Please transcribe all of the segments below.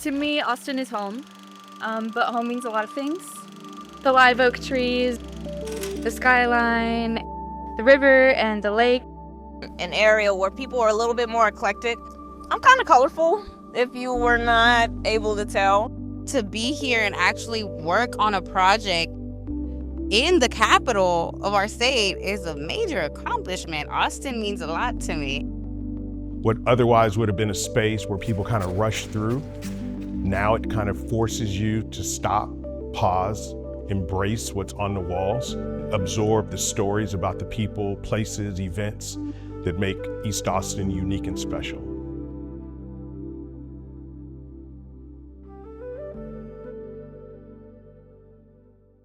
To me, Austin is home, but home means a lot of things. The live oak trees, the skyline, the river and the lake. An area where people are a little bit more eclectic. I'm kind of colorful, if you were not able to tell. To be here and actually work on a project in the capital of our state is a major accomplishment. Austin means a lot to me. What otherwise would have been a space where people kind of rush through, now it kind of forces you to stop, pause, embrace what's on the walls, absorb the stories about the people, places, events that make East Austin unique and special.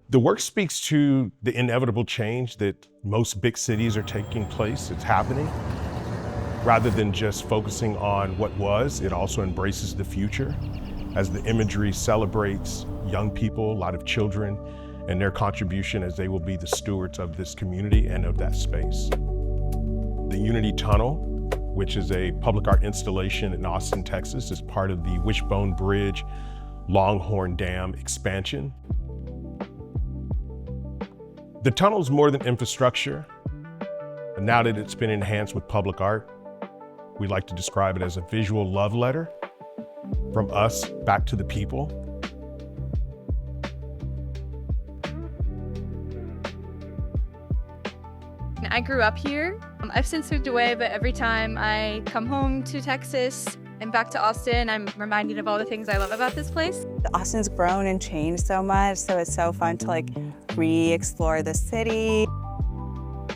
The work speaks to the inevitable change that most big cities are taking place, it's happening. Rather than just focusing on what was, it also embraces the future as the imagery celebrates young people, a lot of children, and their contribution as they will be the stewards of this community and of that space. The Unity Tunnel, which is a public art installation in Austin, Texas, is part of the Wishbone Bridge Longhorn Dam expansion. The tunnel is more than infrastructure, and now that it's been enhanced with public art, we like to describe it as a visual love letter from us back to the people. I grew up here. I've since moved away, but every time I come home to Texas and back to Austin, I'm reminded of all the things I love about this place. Austin's grown and changed so much, so it's so fun to re-explore the city.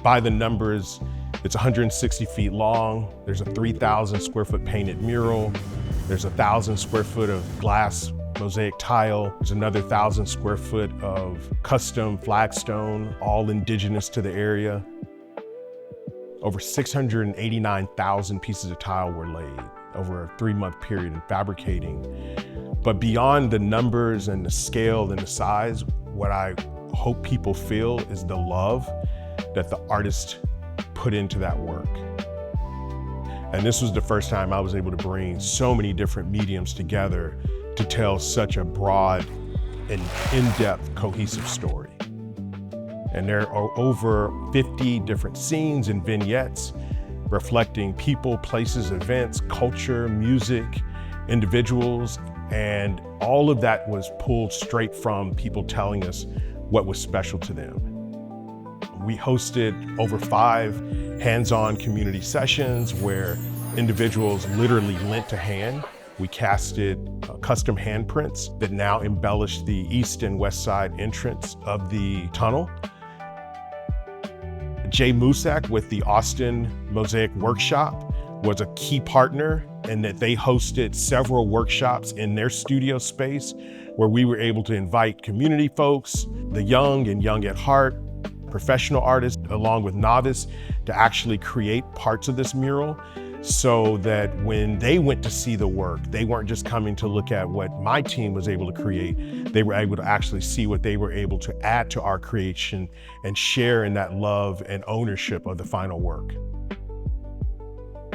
By the numbers, it's 160 feet long. There's a 3,000 square foot painted mural. There's 1,000 square foot of glass mosaic tile. There's another 1,000 square foot of custom flagstone, all indigenous to the area. Over 689,000 pieces of tile were laid over a 3-month period in fabricating. But beyond the numbers and the scale and the size, what I hope people feel is the love that the artist put into that work. And this was the first time I was able to bring so many different mediums together to tell such a broad and in-depth, cohesive story. And there are over 50 different scenes and vignettes reflecting people, places, events, culture, music, individuals, and all of that was pulled straight from people telling us what was special to them. We hosted over 5 hands-on community sessions where individuals literally lent a hand. We casted custom handprints that now embellish the east and west side entrance of the tunnel. Jay Musak with the Austin Mosaic Workshop was a key partner in that they hosted several workshops in their studio space where we were able to invite community folks, the young and young at heart, professional artists, along with novice, to actually create parts of this mural so that when they went to see the work, they weren't just coming to look at what my team was able to create, they were able to actually see what they were able to add to our creation and share in that love and ownership of the final work.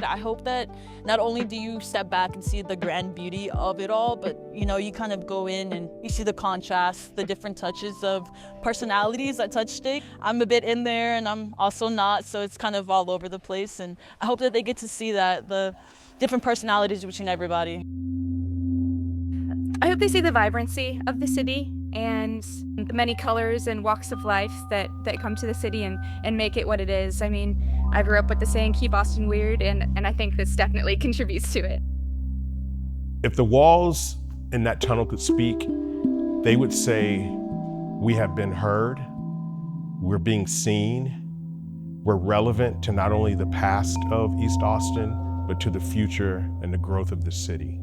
I hope that not only do you step back and see the grand beauty of it all, but you kind of go in and you see the contrast, the different touches of personalities that touched it. I'm a bit in there and I'm also not, so it's kind of all over the place. And I hope that they get to see that, the different personalities between everybody. I hope they see the vibrancy of the city and the many colors and walks of life that come to the city and make it what it is. I mean, I grew up with the saying, keep Austin weird, and I think this definitely contributes to it. If the walls in that tunnel could speak, they would say, we have been heard, we're being seen, we're relevant to not only the past of East Austin, but to the future and the growth of the city.